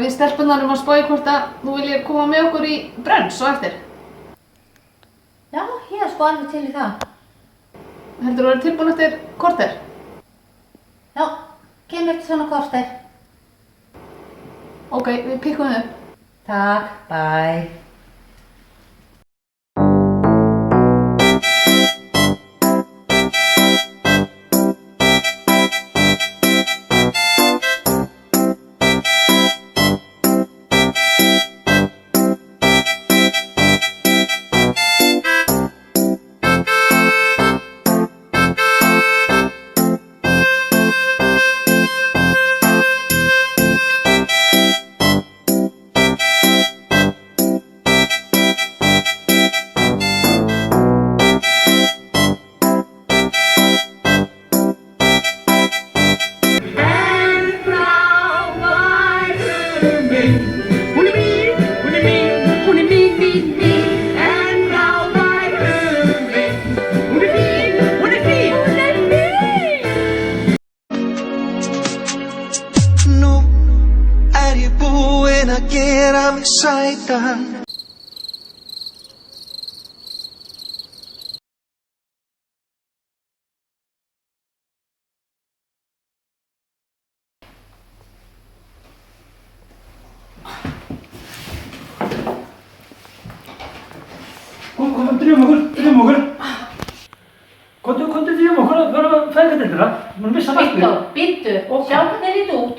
við stelpunnar að spá í hvort að þú viljið koma með okkur í brunch á eftir. Já, ég er sko alveg til í það. Heldur þú að vera tilbúin eftir korter? Já, kem eftir svona korter. Ok, við pikkum þið upp. Takk, bye. Gera mig sætan. Kom, drífum okkur. Komdu drífum okkur að vera fæðingardeildina. Við erum missa markmið. Viktor, býttu og sjá hvernig þið líta út.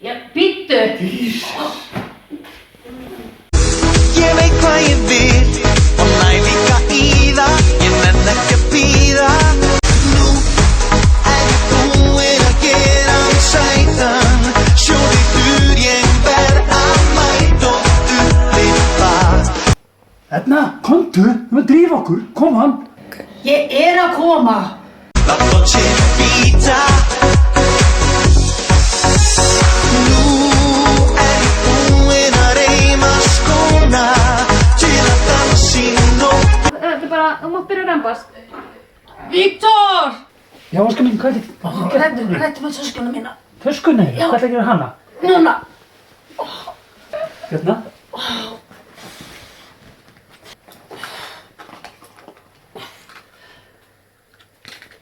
Já, býttu. Ég veit hvað ég vil og næ líka í það. Ég nenn ekki að bíða. Nú ég búinn að gera mig sætan. Sjóðu hur ég verð að mæta og upplifa. Edna, komdu, við drífum okkur, kom hann. Ég að koma. La noche vita. Þú mátt byrja að rembast. Viktor! Já, Óskar mín, hvað er þetta? Hrættu með töskuna mína. Töskunni, hvað ætla að gera hana? Núna. Hérna.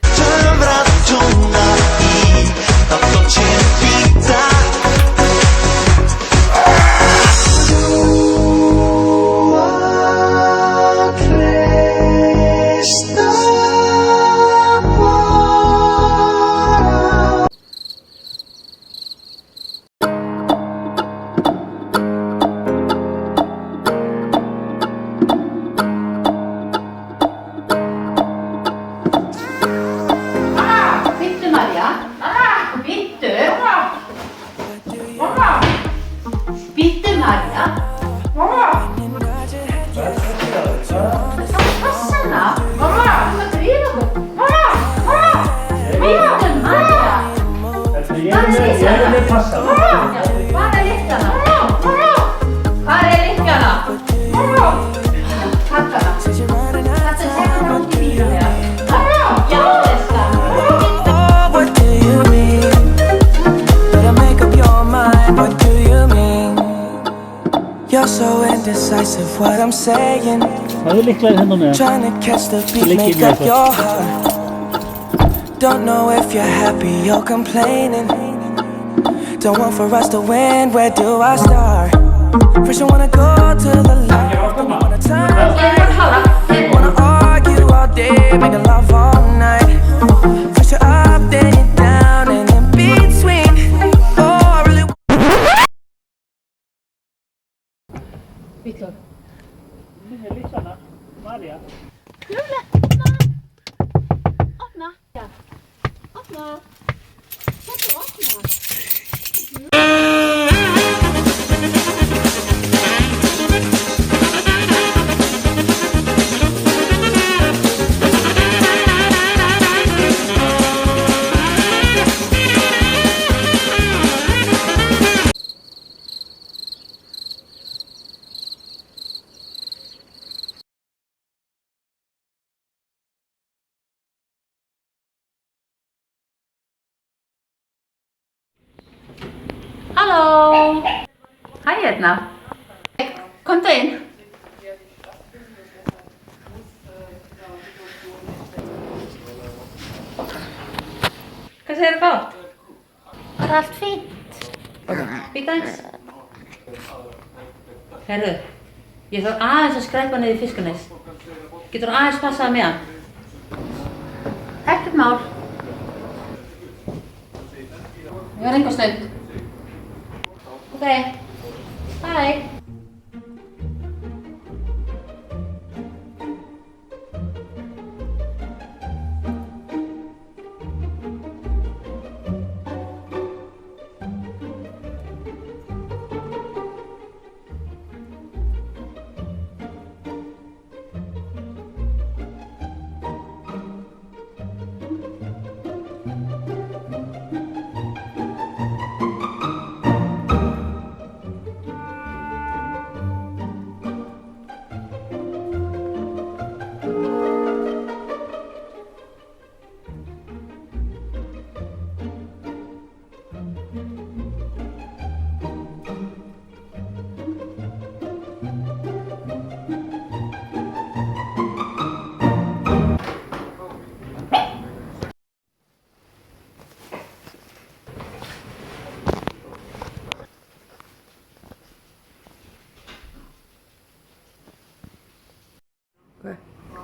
Töfrað tóna í La noche vita. Býttu, Marja. Passa hana. Þú að drífa okkur. Býttu, Marja. Ég er með passa. Hvað er lykkana? Hvað er lykkana? Takk hana. Þetta er hana út í bílum hér. Já, þessa. What do you mean? Better make up your mind. What do you mean? You're so indecisive. What I'm saying. Það er líklega hérna með. Trying to catch the beat, make up your heart. Don't know if you're happy or complaining. Don't want for us to win. Where do I start? First you wanna go to the left, then you wanna turn. Wanna argue all day, making love all night. First you're up, then you're down, and in between. Oh, I really. Viktor. Þetta er líklega, Marja. Opna. Já. Opna. Þetta opna. Halló. Hæ, Edna. Komdu inn. Hvað segir þú gott? Bara allt fínt. Býta eins. Herðu, ég þarf aðeins að skreppa niður í Fiskarnes. Getur aðeins passaði með hann? Ekkert mál. Ég var einhver stund. Ok. Bye.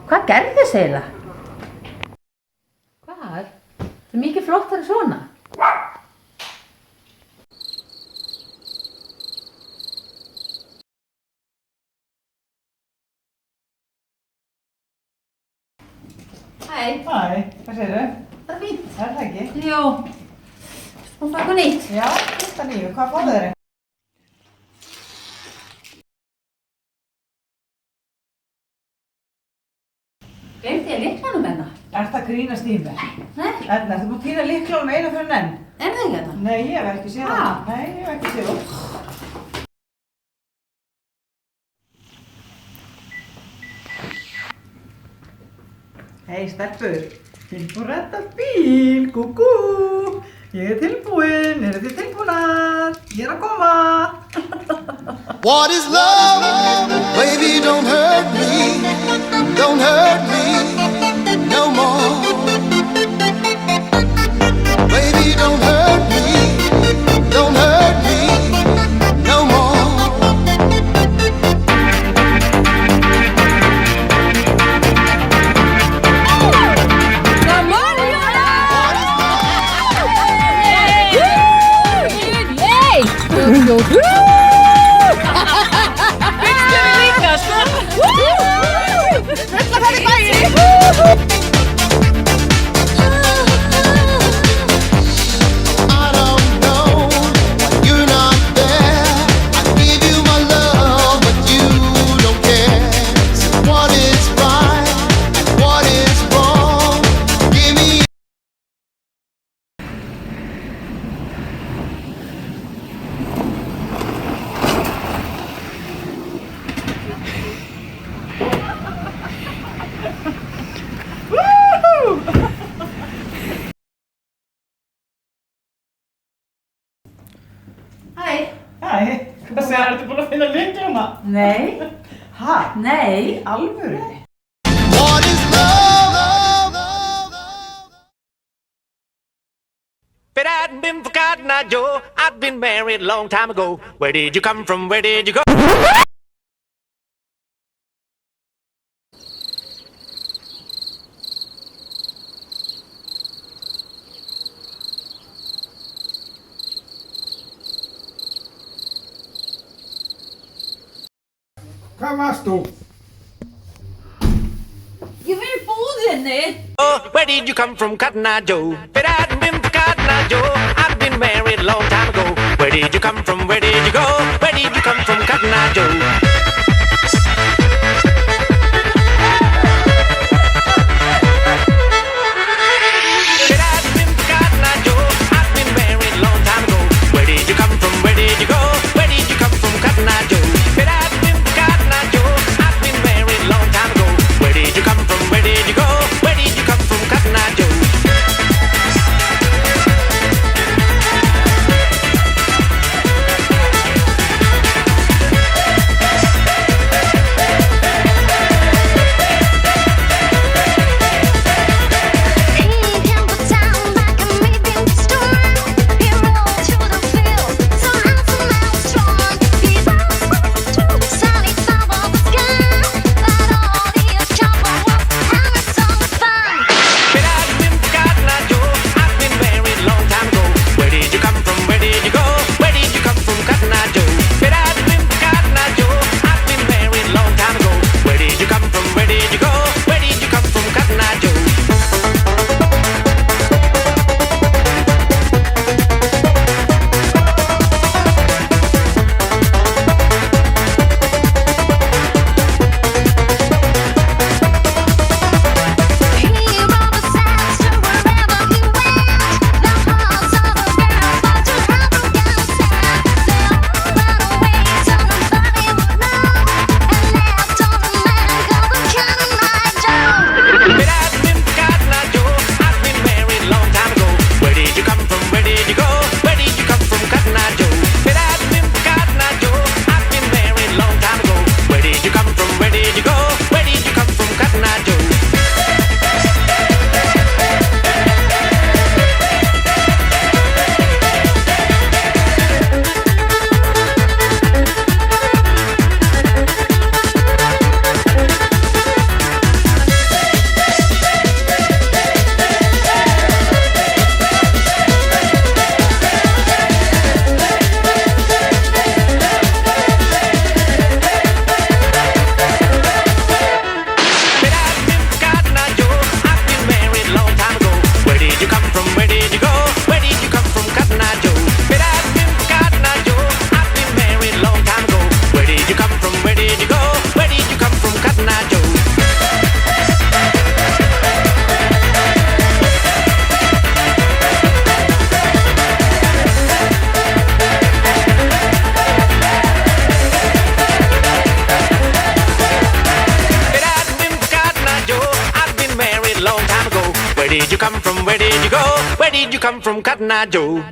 Hvað gerðist eiginlega? Hvað? Það er mikið flottari svona. Hæ. Hæ, hvað segirðu? Það er fínt. Er það ekki? Jú. Þú fær eitthvað nýtt. Já, þetta nýju. Hvað fáðu þeirri? Gleymdi ég lyklanum hérna? Ert það grínast í mig? Nei. Edna, ertu búin að týna lyklunum einu fyrir enn? Er það ekki hérna? Nei, ég hef ekki séð það. Nei, ég hef ekki séð það. Hei, stelpur. Tilbúin redda bíl. Gú. Ég er tilbúin. Eru þið tilbúinar? Ég er að koma. What is love? Baby, don't hurt me. Don't hurt me no more. Baby, don't hurt me. Don't hurt me no more. Come on, I don't know why you're not there. I give you my love, but you don't care. So what is right and what is wrong? Give me. Hæ. Hæ, hvað segir ertu búin að finna lykluna? Nei. Hæ? Nei. Í alvörunni? What is love? But I hadn't been forgotten, I Joe. I'd been married a long time ago. Where did you come from? Where did you go? Hvað varst þú? Ég var í búðinni. Oh, where did you come from, Cotton Eye Joe? But I hadn't been forgotten, I Joe. I'd been married a long time ago. Where did you come from? Where did you go? Where did you come from, Cotton Eye Joe? Where did you come from? Where did you go? Where did you come from, Cotton Eye Joe?